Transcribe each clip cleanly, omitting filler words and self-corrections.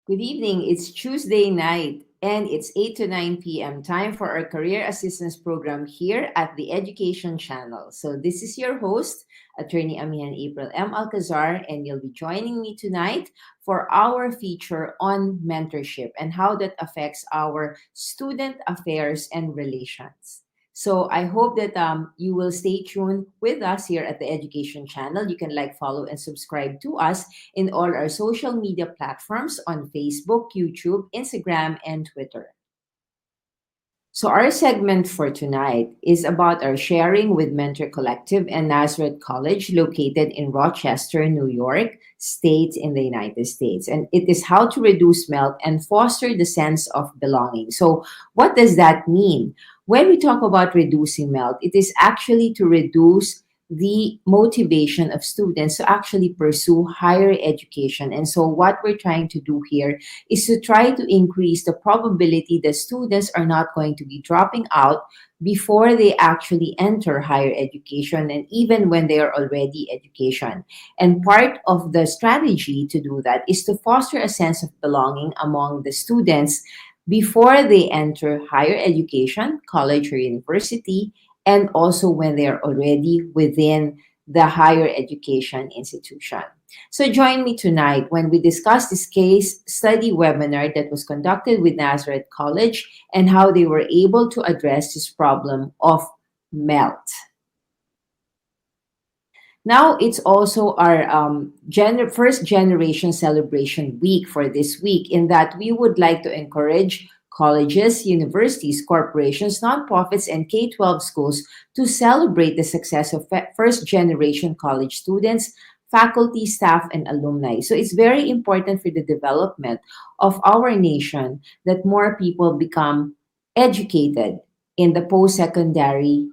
Good evening. It's Tuesday night and it's 8 to 9 p.m. time for our career assistance program here at the Education Channel. So this is your host, Attorney Amihan April M. Alcazar, and you'll be joining me tonight for our feature on mentorship and how that affects our student affairs and relations. So I hope that you will stay tuned with us here at the Education Channel. You can follow, and subscribe to us in all our social media platforms on Facebook, YouTube, Instagram, and Twitter. So, our segment for tonight is about our sharing with Mentor Collective and Nazareth College, located in Rochester, New York State, in the United States. And it is how to reduce melt and foster the sense of belonging. So, what does that mean? When we talk about reducing melt, it is actually to reduce the motivation of students to actually pursue higher education. And so, what we're trying to do here is to try to increase the probability that students are not going to be dropping out before they actually enter higher education and even when they are already education. And part of the strategy to do that is to foster a sense of belonging among the students before they enter higher education, college or university, and also when they are already within the higher education institution. So join me tonight when we discuss this case study webinar that was conducted with Nazareth College and how they were able to address this problem of melt. Now it's also our first generation celebration week for this week, in that we would like to encourage colleges, universities, corporations, nonprofits, and K-12 schools to celebrate the success of first generation college students, faculty, staff, and alumni. So it's very important for the development of our nation that more people become educated in the post-secondary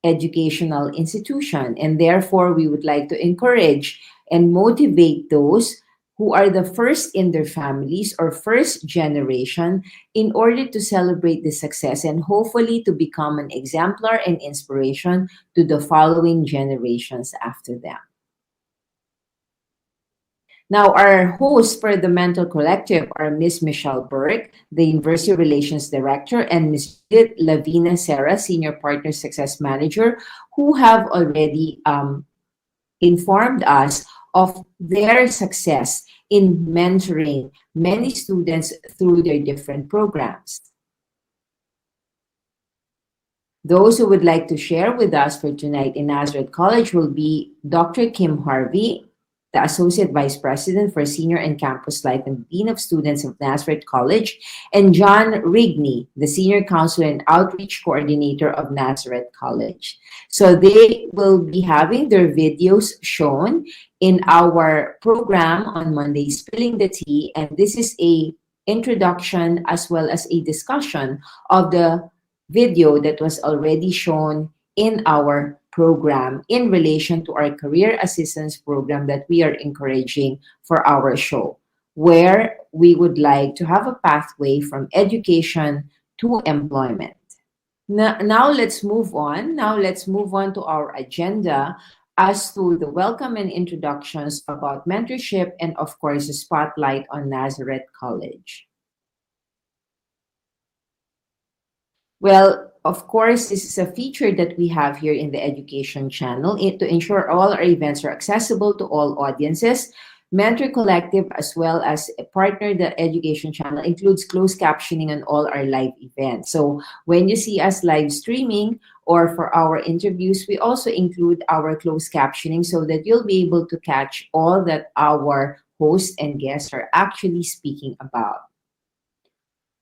educational institution. And therefore, we would like to encourage and motivate those who are the first in their families or first generation in order to celebrate the success and hopefully to become an exemplar and inspiration to the following generations after them. Now, our hosts for the Mentor Collective are Ms. Michelle Burke, the University Relations Director, and Ms. Judith Lavina Serra, Senior Partner Success Manager, who have already informed us of their success in mentoring many students through their different programs. Those who would like to share with us for tonight in Nazareth College will be Dr. Kim Harvey, the Associate Vice President for Senior and Campus Life and Dean of Students of Nazareth College, and John Rigney, the Senior Counselor and Outreach Coordinator of Nazareth College. So they will be having their videos shown in our program on Monday, Spilling the Tea, and this is a introduction as well as a discussion of the video that was already shown in our program in relation to our career assistance program that we are encouraging for our show, where we would like to have a pathway from education to employment. Now let's move on. Now let's move on to our agenda as to the welcome and introductions about mentorship and, of course, the spotlight on Nazareth College. Well, of course, this is a feature that we have here in the Education Channel to ensure all our events are accessible to all audiences. Mentor Collective, as well as a partner, the Education Channel, includes closed captioning on all our live events. So when you see us live streaming or for our interviews, we also include our closed captioning so that you'll be able to catch all that our hosts and guests are actually speaking about.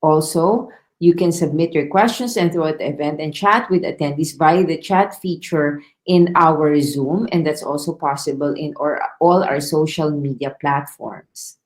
Also, you can submit your questions and throughout the event and chat with attendees via the chat feature in our Zoom, and that's also possible in all our social media platforms.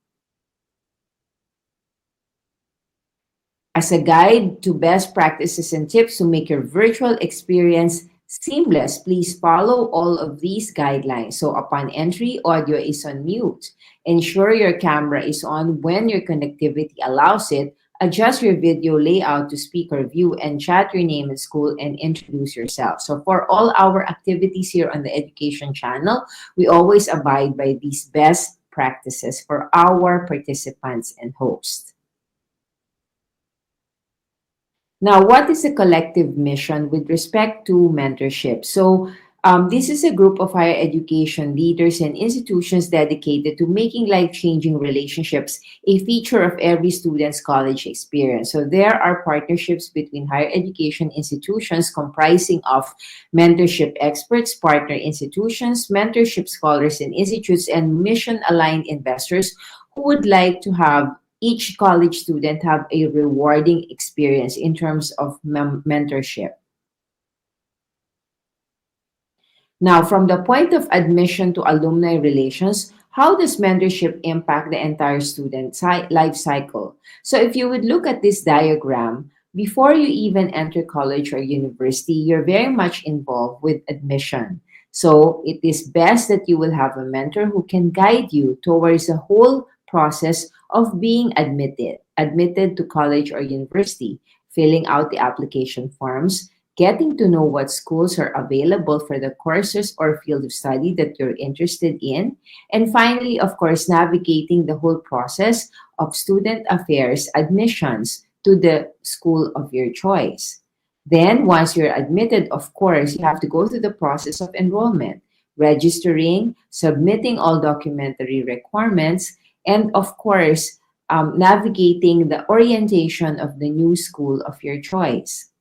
As a guide to best practices and tips to make your virtual experience seamless, please follow all of these guidelines. So upon entry, audio is on mute. Ensure your camera is on when your connectivity allows it. Adjust your video layout to speaker view and chat your name and school and introduce yourself. So for all our activities here on the Education Channel, we always abide by these best practices for our participants and hosts. Now, what is a collective mission with respect to mentorship? This is a group of higher education leaders and institutions dedicated to making life changing relationships a feature of every student's college experience. So, there are partnerships between higher education institutions comprising of mentorship experts, partner institutions, mentorship scholars and institutes, and mission aligned investors who would like to have each college student have a rewarding experience in terms of mentorship. Now, from the point of admission to alumni relations, how does mentorship impact the entire student life cycle? So, if you would look at this diagram, before you even enter college or university, you're very much involved with admission. So, it is best that you will have a mentor who can guide you towards the whole process of being admitted to college or university, filling out the application forms, getting to know what schools are available for the courses or field of study that you're interested in, and finally, of course, navigating the whole process of student affairs admissions to the school of your choice. Then, once you're admitted, of course, you have to go through the process of enrollment, registering, submitting all documentary requirements, and of course, navigating the orientation of the new school of your choice.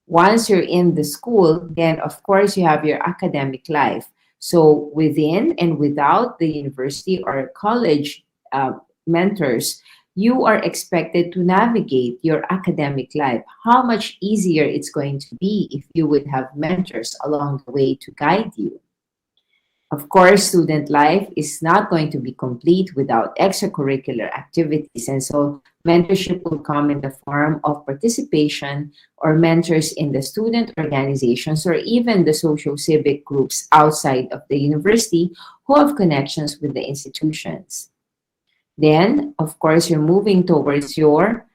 Once you're in the school, then of course you have your academic life. So within and without the university or college mentors, you are expected to navigate your academic life. How much easier it's going to be if you would have mentors along the way to guide you. Of course, student life is not going to be complete without extracurricular activities. And so mentorship will come in the form of participation or mentors in the student organizations or even the social civic groups outside of the university who have connections with the institutions. Then, of course, you're moving towards your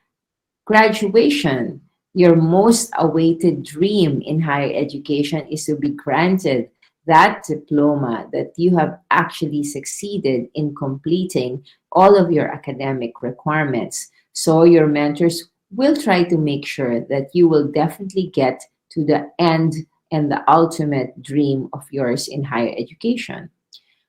graduation. Your most awaited dream in higher education is to be granted that diploma that you have actually succeeded in completing all of your academic requirements. So your mentors will try to make sure that you will definitely get to the end and the ultimate dream of yours in higher education.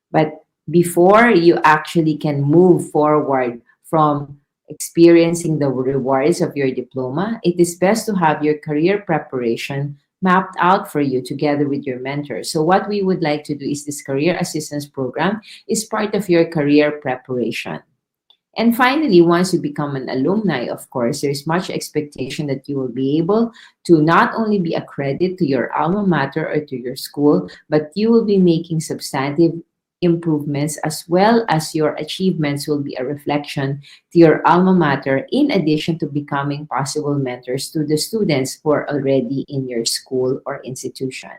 But before you actually can move forward from experiencing the rewards of your diploma, it is best to have your career preparation mapped out for you together with your mentor. So what we would like to do is this career assistance program is part of your career preparation. And finally, once you become an alumni, of course, there's much expectation that you will be able to not only be a credit to your alma mater or to your school, but you will be making substantive improvements as well as your achievements will be a reflection to your alma mater in addition to becoming possible mentors to the students who are already in your school or institution.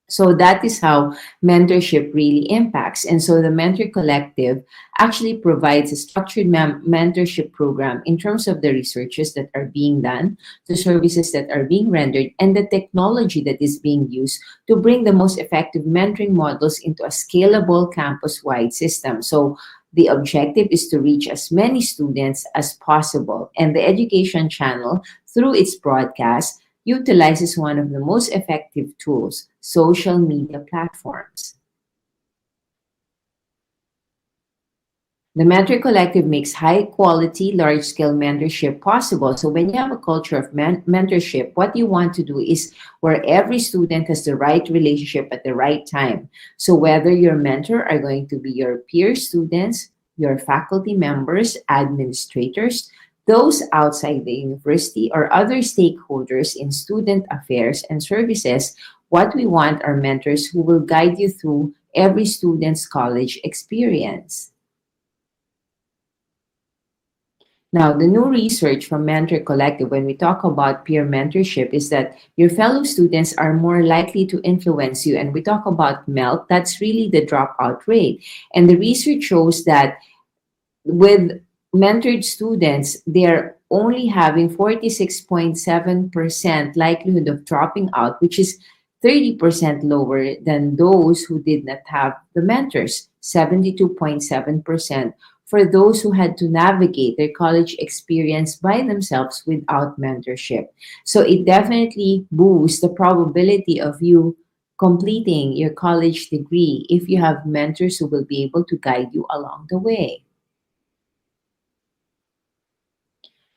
So that is how mentorship really impacts. And so the Mentor Collective actually provides a structured mentorship program in terms of the researches that are being done, the services that are being rendered, and the technology that is being used to bring the most effective mentoring models into a scalable campus-wide system. So the objective is to reach as many students as possible. And the education channel, through its broadcast, utilizes one of the most effective tools, social media platforms. The Mentor Collective makes high quality, large scale mentorship possible. So when you have a culture of mentorship, what you want to do is where every student has the right relationship at the right time. So whether your mentor are going to be your peer students, your faculty members, administrators, those outside the university or other stakeholders in student affairs and services, what we want are mentors who will guide you through every student's college experience. Now, the new research from Mentor Collective, when we talk about peer mentorship, is that your fellow students are more likely to influence you. And we talk about MELT, that's really the dropout rate. And the research shows that with mentored students, they're only having 46.7% likelihood of dropping out, which is 30% lower than those who did not have the mentors, 72.7% for those who had to navigate their college experience by themselves without mentorship. So it definitely boosts the probability of you completing your college degree if you have mentors who will be able to guide you along the way.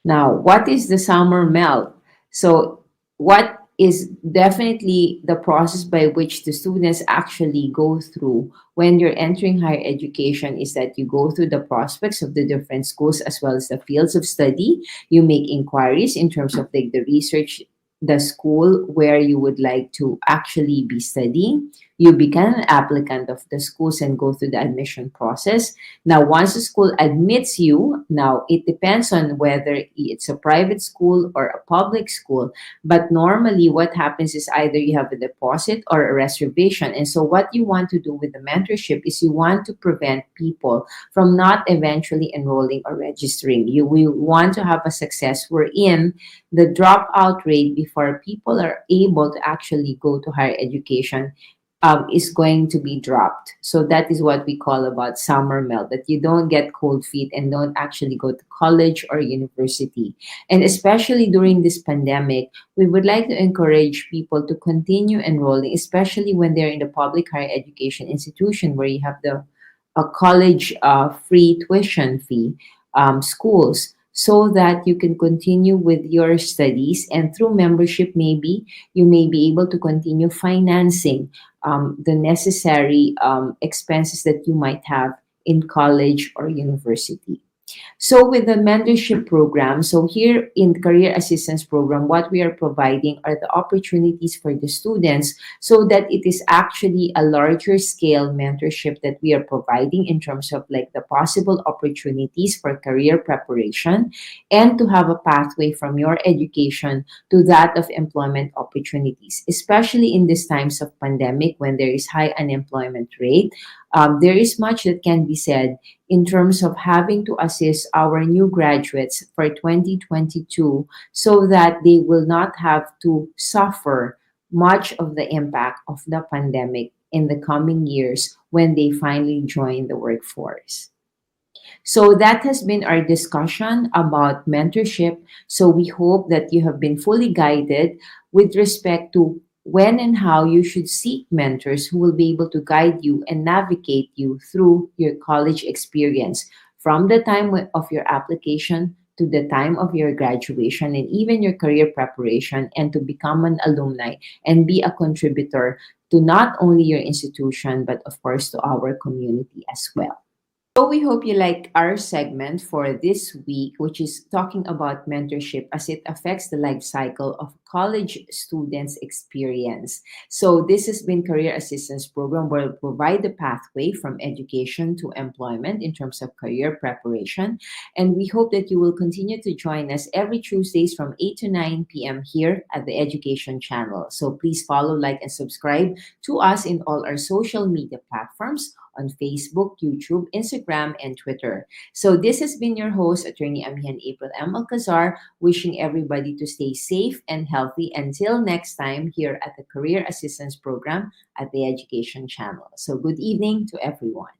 Now, what is the summer melt? So, what is definitely the process by which the students actually go through when you're entering higher education is that you go through the prospects of the different schools as well as the fields of study. You make inquiries in terms of like the research, the school where you would like to actually be studying. You become an applicant of the schools and go through the admission process. Now, once the school admits you, now it depends on whether it's a private school or a public school. But normally, what happens is either you have a deposit or a reservation. And so, what you want to do with the mentorship is you want to prevent people from not eventually enrolling or registering. You will want to have a success wherein the dropout rate before people are able to actually go to higher education is going to be dropped. So that is what we call about summer melt, that you don't get cold feet and don't actually go to college or university. And especially during this pandemic, we would like to encourage people to continue enrolling, especially when they're in the public higher education institution where you have the a college free tuition fee schools so that you can continue with your studies and through membership maybe you may be able to continue financing the necessary expenses that you might have in college or university. So with the mentorship program, so here in career assistance program, what we are providing are the opportunities for the students so that it is actually a larger scale mentorship that we are providing in terms of like the possible opportunities for career preparation and to have a pathway from your education to that of employment opportunities, especially in these times of pandemic when there is high unemployment rate. There is much that can be said in terms of having to assist our new graduates for 2022 so that they will not have to suffer much of the impact of the pandemic in the coming years when they finally join the workforce. So that has been our discussion about mentorship. So we hope that you have been fully guided with respect to when and how you should seek mentors who will be able to guide you and navigate you through your college experience from the time of your application to the time of your graduation and even your career preparation and to become an alumni and be a contributor to not only your institution but of course to our community as well. So we hope you like our segment for this week, which is talking about mentorship as it affects the life cycle of college students' experience. So this has been Career Assistance Program where we provide the pathway from education to employment in terms of career preparation. And we hope that you will continue to join us every Tuesdays from 8 to 9 p.m. here at the Education Channel. So please follow, like, and subscribe to us in all our social media platforms on Facebook, YouTube, Instagram, and Twitter. So this has been your host, Attorney Amihan April M. Alcazar, wishing everybody to stay safe and healthy until next time here at the Career Assistance Program at the Education Channel. So good evening to everyone.